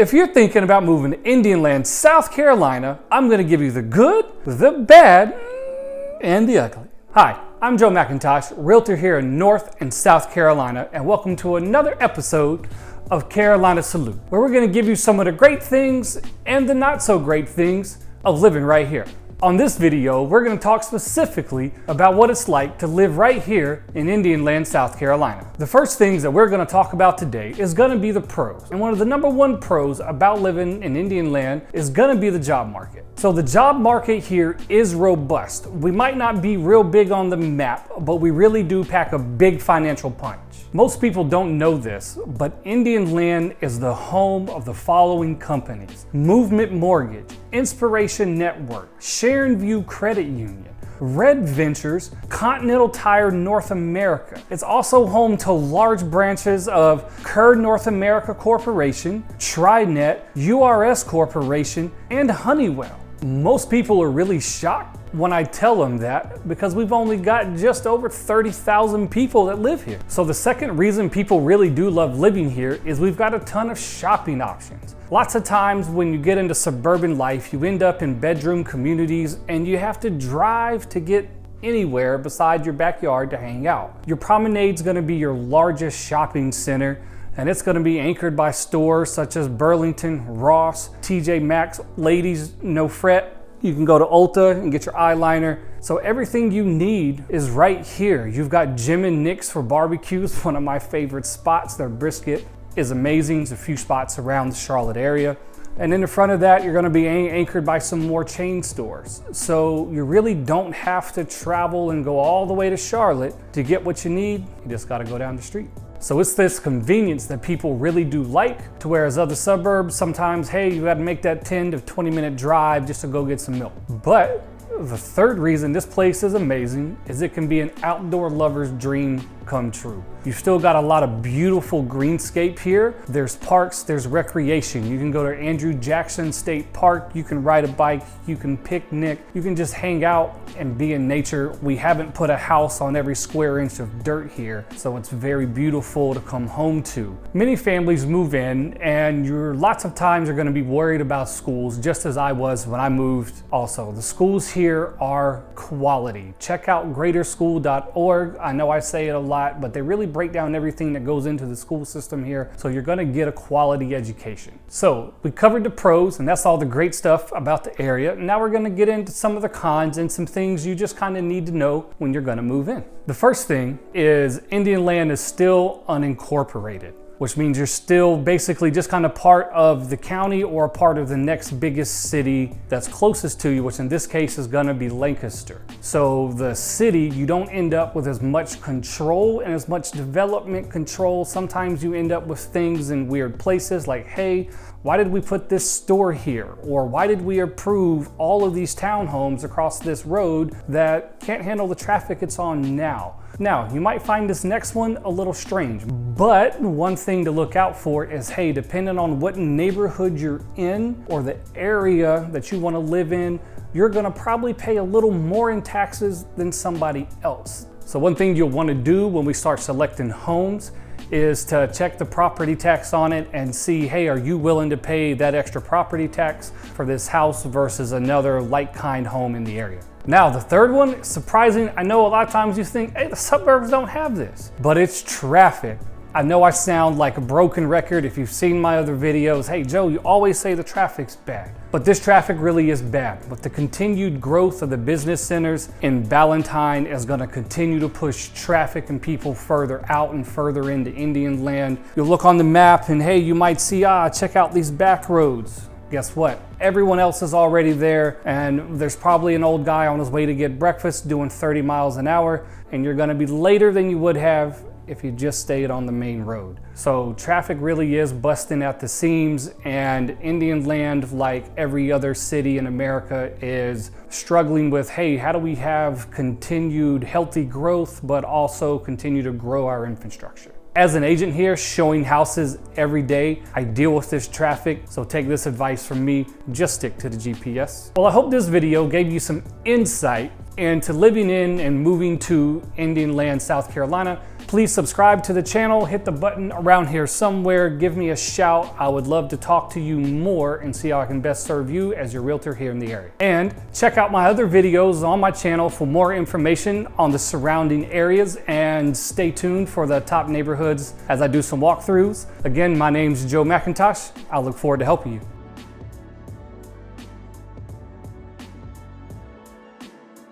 If you're thinking about moving to Indian Land, South Carolina, I'm going to give you the good, the bad, and the ugly. Hi, I'm Joe McIntosh, realtor here in North and South Carolina, and welcome to another episode of Carolina Salute, where we're going to give you some of the great things and the not so great things of living right here. On this video, we're going to talk specifically about what it's like to live right here in Indian Land, South Carolina. The first things that we're going to talk about today is going to be the pros. And one of the number one pros about living in Indian Land is going to be the job market. So the job market here is robust. We might not be real big on the map, but we really do pack a big financial punch. Most people don't know this, but Indian Land is the home of the following companies: Movement Mortgage, Inspiration Network, Sharon View Credit Union, Red Ventures, Continental Tire North America. It's also home to large branches of Kerr North America Corporation, TriNet, URS Corporation, and Honeywell. Most people are really shocked when I tell them that because we've only got just over 30,000 people that live here. So the second reason people really do love living here is we've got a ton of shopping options. Lots of times when you get into suburban life, you end up in bedroom communities and you have to drive to get anywhere beside your backyard to hang out. Your promenade's gonna be your largest shopping center, and it's going to be anchored by stores such as Burlington, Ross, TJ Maxx. Ladies, no fret. You can go to Ulta and get your eyeliner. So everything you need is right here. You've got Jim and Nick's for barbecues, one of my favorite spots. Their brisket is amazing. There's a few spots around the Charlotte area. And in the front of that, you're going to be anchored by some more chain stores. So you really don't have to travel and go all the way to Charlotte to get what you need. You just got to go down the street. So it's this convenience that people really do like, to whereas other suburbs, sometimes, hey, you got to make that 10 to 20 minute drive just to go get some milk. But the third reason this place is amazing is it can be an outdoor lover's dream come true. You've still got a lot of beautiful greenscape here. There's parks, there's recreation. You can go to Andrew Jackson State Park, you can ride a bike, you can picnic, you can just hang out and be in nature. We haven't put a house on every square inch of dirt here, so it's very beautiful to come home to. Many families move in and you're lots of times are going to be worried about schools, just as I was when I moved also. The schools here are quality. Check out greaterschool.org. I know I say it a lot, but they really break down everything that goes into the school system here, so you're going to get a quality education. So we covered the pros, and that's all the great stuff about the area. Now we're going to get into some of the cons and some things you just kind of need to know when you're going to move in. The first thing is Indian Land is still unincorporated, which means you're still basically just kind of part of the county or a part of the next biggest city that's closest to you, which in this case is going to be Lancaster. So the city, you don't end up with as much control and as much development control. Sometimes you end up with things in weird places like, hey, why did we put this store here? Or why did we approve all of these townhomes across this road that can't handle the traffic it's on now? Now, you might find this next one a little strange, but one thing to look out for is, hey, depending on what neighborhood you're in or the area that you want to live in, you're going to probably pay a little more in taxes than somebody else. So one thing you'll want to do when we start selecting homes is to check the property tax on it and see, hey, are you willing to pay that extra property tax for this house versus another like-kind home in the area? Now, the third one, surprising. I know a lot of times you think, hey, the suburbs don't have this, but it's traffic. I know I sound like a broken record if you've seen my other videos. Hey, Joe, you always say the traffic's bad, but this traffic really is bad. With the continued growth of the business centers in Ballantyne is going to continue to push traffic and people further out and further into Indian Land. You'll look on the map and, hey, you might see, check out these back roads. Guess what? Everyone else is already there, and there's probably an old guy on his way to get breakfast doing 30 miles an hour, and you're going to be later than you would have if you just stayed on the main road. So traffic really is busting at the seams, and Indian Land, like every other city in America, is struggling with, hey, how do we have continued healthy growth but also continue to grow our infrastructure? As an agent here showing houses every day, I deal with this traffic, so take this advice from me, just stick to the GPS. Well, I hope this video gave you some insight into living in and moving to Indian Land, South Carolina. Please subscribe to the channel, hit the button around here somewhere, give me a shout. I would love to talk to you more and see how I can best serve you as your realtor here in the area. And check out my other videos on my channel for more information on the surrounding areas, and stay tuned for the top neighborhoods as I do some walkthroughs. Again, my name's Joe McIntosh. I look forward to helping you.